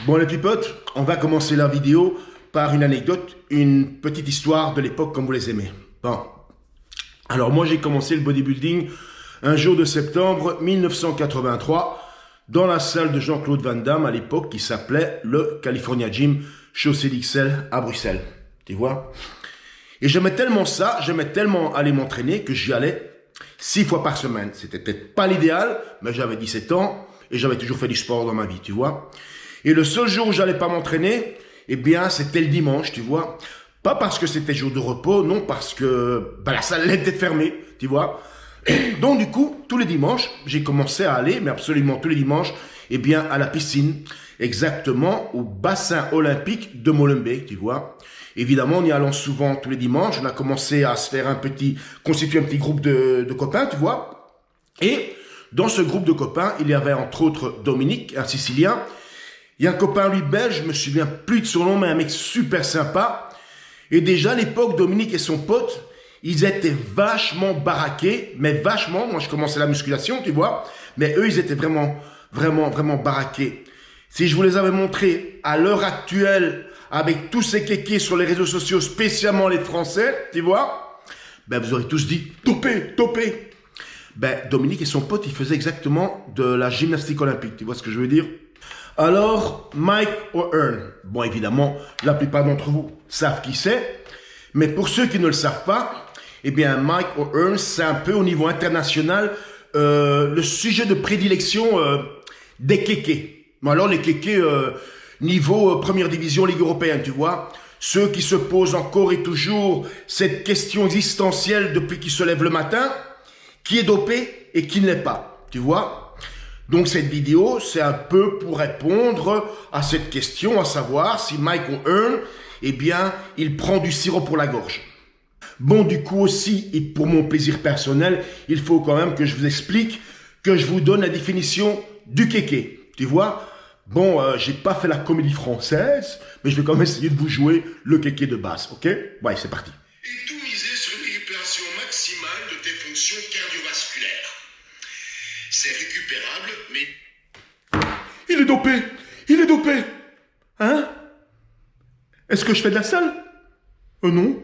Bon les petits potes, on va commencer la vidéo par une anecdote, une petite histoire de l'époque comme vous les aimez. Bon, alors moi j'ai commencé le bodybuilding un jour de septembre 1983 dans la salle de Jean-Claude Van Damme à l'époque qui s'appelait le California Gym, chaussée d'Ixelles à Bruxelles. Tu vois? Et j'aimais tellement ça, j'aimais tellement aller m'entraîner que j'y allais 6 fois par semaine. C'était peut-être pas l'idéal, mais j'avais 17 ans et j'avais toujours fait du sport dans ma vie, tu vois. Et le seul jour où j'allais pas m'entraîner, eh bien, c'était le dimanche, tu vois. Pas parce que c'était jour de repos, non, parce que la salle était fermée, tu vois. Donc, du coup, tous les dimanches, j'ai commencé à aller, mais absolument tous les dimanches, eh bien, à la piscine, exactement au bassin olympique de Molenbeek, tu vois. Évidemment, en y allant souvent tous les dimanches, on a commencé à se faire constituer un petit groupe de copains, tu vois. Et dans ce groupe de copains, il y avait entre autres Dominique, un Sicilien. Il y a un copain, lui, belge, je me souviens plus de son nom, mais un mec super sympa. Et déjà, à l'époque, Dominique et son pote, ils étaient vachement baraqués, mais vachement. Moi, je commençais la musculation, tu vois. Mais eux, ils étaient vraiment baraqués. Si je vous les avais montrés à l'heure actuelle, avec tous ces kékés sur les réseaux sociaux, spécialement les Français, tu vois, ben, vous aurez tous dit, topé, topé. Ben, Dominique et son pote, ils faisaient exactement de la gymnastique olympique. Tu vois ce que je veux dire? Alors, Mike O'Hearn, bon évidemment, la plupart d'entre vous savent qui c'est, mais pour ceux qui ne le savent pas, eh bien Mike O'Hearn, c'est un peu au niveau international le sujet de prédilection des kékés. Bon, alors les kékés niveau première division Ligue européenne, tu vois, ceux qui se posent encore et toujours cette question existentielle depuis qu'ils se lèvent le matin, qui est dopé et qui ne l'est pas, tu vois. Donc cette vidéo, c'est un peu pour répondre à cette question, à savoir si Mike O'Hearn, eh bien, il prend du sirop pour la gorge. Bon, du coup aussi, et pour mon plaisir personnel, il faut quand même que je vous explique, que je vous donne la définition du kéké. Tu vois? Bon, j'ai pas fait la comédie française, mais je vais quand même essayer de vous jouer le kéké de base, ok? Ouais, c'est parti. Et tout miser sur une récupération maximale de tes fonctions cardiovasculaires. C'est récupérable, mais... Il est dopé! Il est dopé! Hein? Est-ce que je fais de la salle? Non.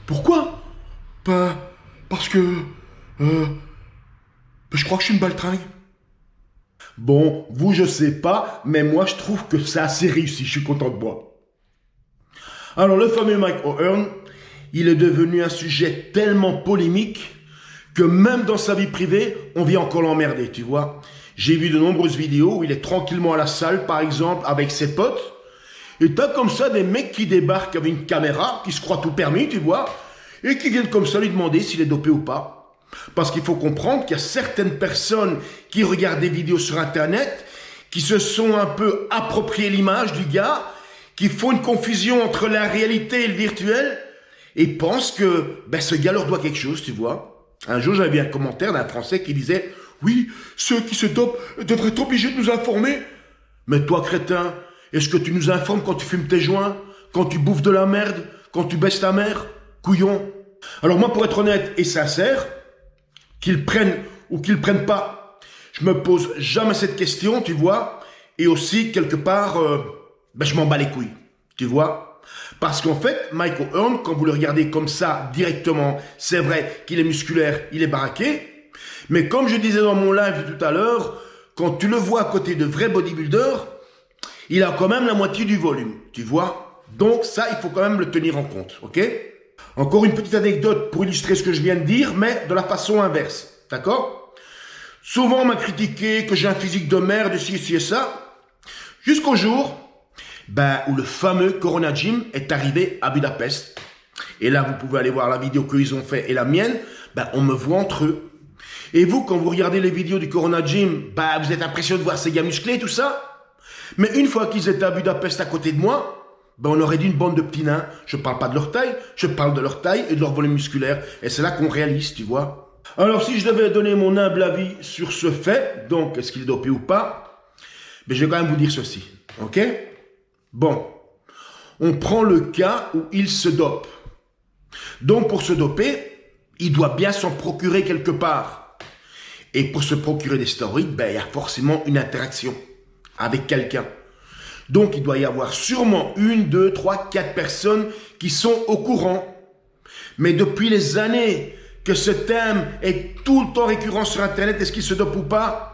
Pourquoi? Parce que... je crois que je suis une baltringue. Bon, vous je sais pas, mais moi je trouve que c'est assez réussi, je suis content de moi. Alors le fameux Mike O'Hearn, il est devenu un sujet tellement polémique que même dans sa vie privée, on vient encore l'emmerder, tu vois. J'ai vu de nombreuses vidéos où il est tranquillement à la salle, par exemple, avec ses potes. Et t'as comme ça des mecs qui débarquent avec une caméra, qui se croient tout permis, tu vois, et qui viennent comme ça lui demander s'il est dopé ou pas. Parce qu'il faut comprendre qu'il y a certaines personnes qui regardent des vidéos sur Internet, qui se sont un peu approprié l'image du gars, qui font une confusion entre la réalité et le virtuel, et pensent que ce gars leur doit quelque chose, tu vois. Un jour, j'avais vu un commentaire d'un Français qui disait « Oui, ceux qui se dopent devraient être obligés de nous informer. » Mais toi, crétin, est-ce que tu nous informes quand tu fumes tes joints, quand tu bouffes de la merde, quand tu baisses ta mère? Couillon. Alors moi, pour être honnête et sincère, qu'ils prennent ou qu'ils prennent pas, je me pose jamais cette question, tu vois. Et aussi, quelque part, je m'en bats les couilles, tu vois. Parce qu'en fait, Mike O'Hearn, quand vous le regardez comme ça, directement, c'est vrai qu'il est musculaire, il est baraqué. Mais comme je disais dans mon live tout à l'heure, quand tu le vois à côté de vrais bodybuilders, il a quand même la moitié du volume, tu vois. Donc ça, il faut quand même le tenir en compte, ok? Encore une petite anecdote pour illustrer ce que je viens de dire, mais de la façon inverse, d'accord? Souvent, on m'a critiqué que j'ai un physique de merde, ci et ça, jusqu'au jour... où le fameux Corona Gym est arrivé à Budapest. Et là, vous pouvez aller voir la vidéo qu'ils ont fait et la mienne. On me voit entre eux. Et vous, quand vous regardez les vidéos du Corona Gym, vous êtes impressionné de voir ces gars musclés, tout ça. Mais une fois qu'ils étaient à Budapest à côté de moi, on aurait dit une bande de petits nains. Je parle pas de leur taille, je parle de leur taille et de leur volume musculaire. Et c'est là qu'on réalise, tu vois. Alors, si je devais donner mon humble avis sur ce fait, donc, est-ce qu'il est dopé ou pas, je vais quand même vous dire ceci, ok? Bon, on prend le cas où il se dope. Donc pour se doper, il doit bien s'en procurer quelque part. Et pour se procurer des stéroïdes, il y a forcément une interaction avec quelqu'un. Donc, il doit y avoir sûrement 1, 2, 3, 4 personnes qui sont au courant. Mais depuis les années que ce thème est tout le temps récurrent sur Internet, est-ce qu'il se dope ou pas?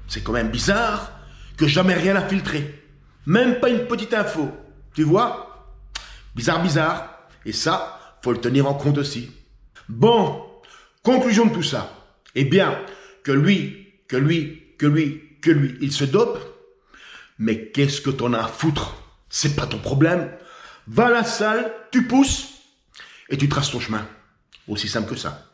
C'est quand même bizarre que jamais rien n'a filtré. Même pas une petite info. Tu vois? Bizarre, bizarre. Et ça, faut le tenir en compte aussi. Bon, conclusion de tout ça. Eh bien, que lui, il se dope. Mais qu'est-ce que t'en as à foutre? C'est pas ton problème. Va à la salle, tu pousses et tu traces ton chemin. Aussi simple que ça.